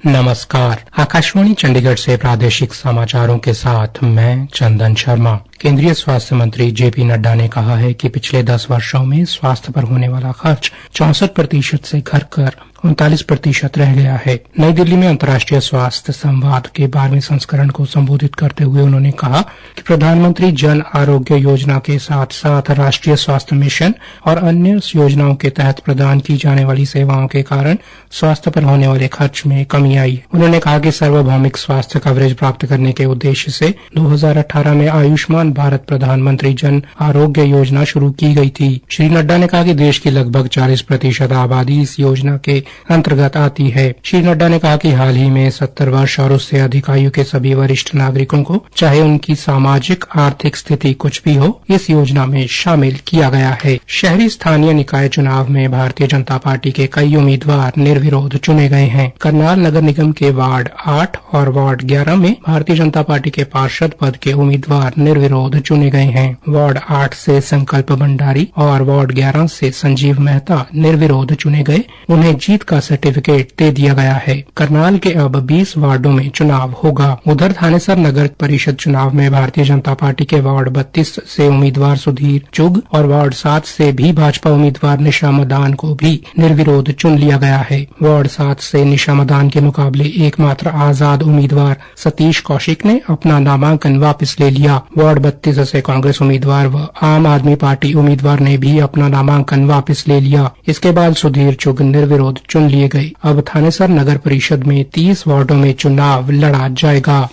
नमस्कार। आकाशवाणी चंडीगढ़ से प्रादेशिक समाचारों के साथ मैं चंदन शर्मा। केंद्रीय स्वास्थ्य मंत्री जेपी नड्डा ने कहा है कि पिछले 10 वर्षों में स्वास्थ्य पर होने वाला खर्च 64% से घटकर 39% रह गया है। नई दिल्ली में अंतर्राष्ट्रीय स्वास्थ्य संवाद के 12वें संस्करण को संबोधित करते हुए उन्होंने कहा कि प्रधानमंत्री जन आरोग्य योजना के साथ साथ राष्ट्रीय स्वास्थ्य मिशन और अन्य योजनाओं के तहत प्रदान की जाने वाली सेवाओं के कारण स्वास्थ्य पर होने वाले खर्च में कमी आई। उन्होंने कहा कि सार्वभौमिक स्वास्थ्य कवरेज प्राप्त करने के उद्देश्य से 2018 में आयुष्मान भारत प्रधानमंत्री जन आरोग्य योजना शुरू की गई थी। श्री नड्डा ने कहा कि देश की लगभग 40% आबादी इस योजना के अंतर्गत आती है। श्री नड्डा ने कहा कि हाल ही में 70 वर्ष और उससे अधिक आयु के सभी वरिष्ठ नागरिकों को, चाहे उनकी सामाजिक आर्थिक स्थिति कुछ भी हो, इस योजना में शामिल किया गया है। शहरी स्थानीय निकाय चुनाव में भारतीय जनता पार्टी के कई उम्मीदवार निर्विरोध चुने गए हैं। करनाल नगर निगम के वार्ड 8 और वार्ड 11 में भारतीय जनता पार्टी के पार्षद पद के उम्मीदवार निर्विरोध चुने गए हैं। वार्ड 8 से संकल्प भंडारी और वार्ड 11 से संजीव मेहता निर्विरोध चुने गए। उन्हें जीत का सर्टिफिकेट दे दिया गया है। करनाल के अब 20 वार्डों में चुनाव होगा। उधर थानेसर नगर परिषद चुनाव में भारतीय जनता पार्टी के वार्ड 32 से उम्मीदवार सुधीर चुग और वार्ड 7 से भी भाजपा उम्मीदवार निशा मदान को भी निर्विरोध चुन लिया गया है। वार्ड 7 से निशा मदान के मुकाबले एकमात्र आजाद उम्मीदवार सतीश कौशिक ने अपना नामांकन वापस ले लिया। वार्ड 32 से कांग्रेस उम्मीदवार व आम आदमी पार्टी उम्मीदवार ने भी अपना नामांकन वापस ले लिया। इसके बाद सुधीर चुग निर्विरोध चुन लिए गए। अब थानेसर नगर परिषद में 30 वार्डों में चुनाव लड़ा जाएगा।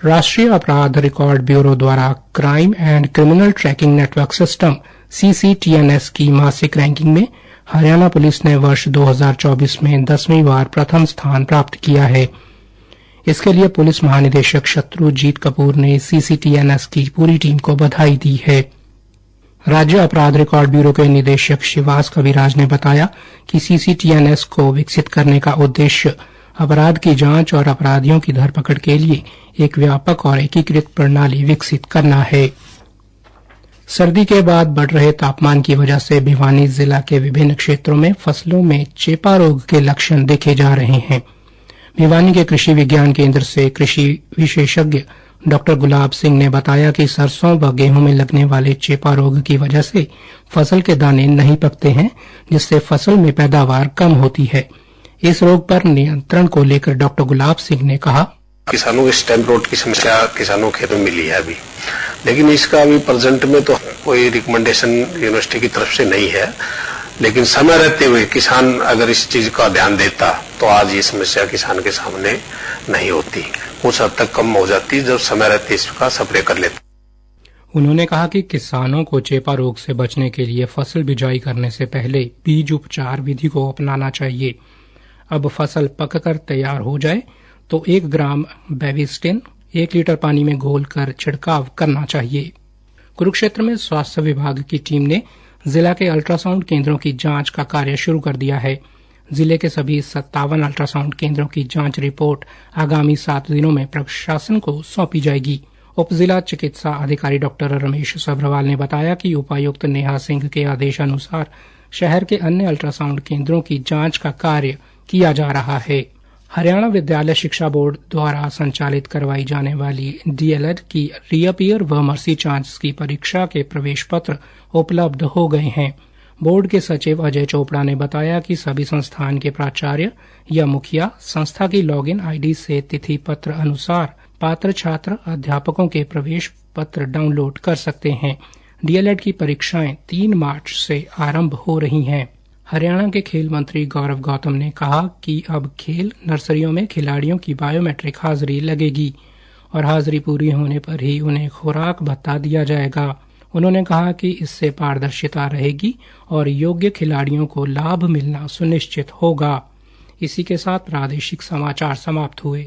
राष्ट्रीय अपराध रिकॉर्ड ब्यूरो द्वारा crime and criminal tracking network system CCTNS की मासिक रैंकिंग में हरियाणा पुलिस ने वर्ष 2024 में 10वीं बार प्रथम स्थान प्राप्त किया है। इसके लिए पुलिस महानिदेशक शत्रुजीत कपूर ने CCTNS की पूरी टीम को बधाई दी है। राज्य अपराध रिकॉर्ड ब्यूरो के निदेशक शिवास कविराज ने बताया कि CCTNS को विकसित करने का उद्देश्य अपराध की जांच और अपराधियों की धरपकड़ के लिए एक व्यापक और एकीकृत प्रणाली विकसित करना है। सर्दी के बाद बढ़ रहे तापमान की वजह से भिवानी जिला के विभिन्न क्षेत्रों में फसलों में चेपा रोग के लक्षण देखे जा रहे हैं। भिवानी के कृषि विज्ञान केंद्र से कृषि विशेषज्ञ डॉक्टर गुलाब सिंह ने बताया कि सरसों व गेहूं में लगने वाले चेपा रोग की वजह से फसल के दाने नहीं पकते हैं, जिससे फसल में पैदावार कम होती है। इस रोग पर नियंत्रण को लेकर डॉक्टर गुलाब सिंह ने कहा, किसानों को स्टेम रोड की समस्या किसानों के खेत में मिली है अभी, लेकिन इसका अभी प्रेजेंट में तो कोई रिकमेंडेशन यूनिवर्सिटी की तरफ से नहीं है। लेकिन समय रहते हुए किसान अगर इस चीज का ध्यान देता तो आज ये समस्या किसान के सामने नहीं होती, कुछ हद तक कम हो जाती जब समय रहते इसका स्प्रे कर लेते। उन्होंने कहा कि किसानों को चेपा रोग से बचने के लिए फसल बिजाई करने से पहले बीज उपचार विधि को अपनाना चाहिए। अब फसल पककर तैयार हो जाए तो 1 ग्राम बेविस्टिन 1 लीटर पानी में घोलकर छिड़काव करना चाहिए। कुरुक्षेत्र में स्वास्थ्य विभाग की टीम ने जिला के अल्ट्रासाउंड केंद्रों की जांच का कार्य शुरू कर दिया है। जिले के सभी 57 अल्ट्रासाउंड केंद्रों की जांच रिपोर्ट आगामी 7 दिनों में प्रशासन को सौंपी जाएगी। उप जिला चिकित्सा अधिकारी डॉक्टर रमेश सभ्रवाल ने बताया कि उपायुक्त नेहा सिंह के आदेशानुसार शहर के अन्य अल्ट्रासाउंड केंद्रों की जांच का कार्य किया जा रहा है। हरियाणा विद्यालय शिक्षा बोर्ड द्वारा संचालित करवाई जाने वाली DLED की रीअपियर व मर्सी चांस की परीक्षा के प्रवेश पत्र उपलब्ध हो गए हैं। बोर्ड के सचिव अजय चोपड़ा ने बताया कि सभी संस्थान के प्राचार्य या मुखिया संस्था की लॉगिन ID से तिथि पत्र अनुसार पात्र छात्र अध्यापकों के प्रवेश पत्र डाउनलोड कर सकते हैं। DLED की परीक्षाएं 3 मार्च से आरंभ हो रही हैं। हरियाणा के खेल मंत्री गौरव गौतम ने कहा कि अब खेल नर्सरियों में खिलाड़ियों की बायोमेट्रिक हाजिरी लगेगी और हाजिरी पूरी होने पर ही उन्हें खुराक भत्ता दिया जाएगा। उन्होंने कहा कि इससे पारदर्शिता रहेगी और योग्य खिलाड़ियों को लाभ मिलना सुनिश्चित होगा। इसी के साथ प्रादेशिक समाचार समाप्त हुए।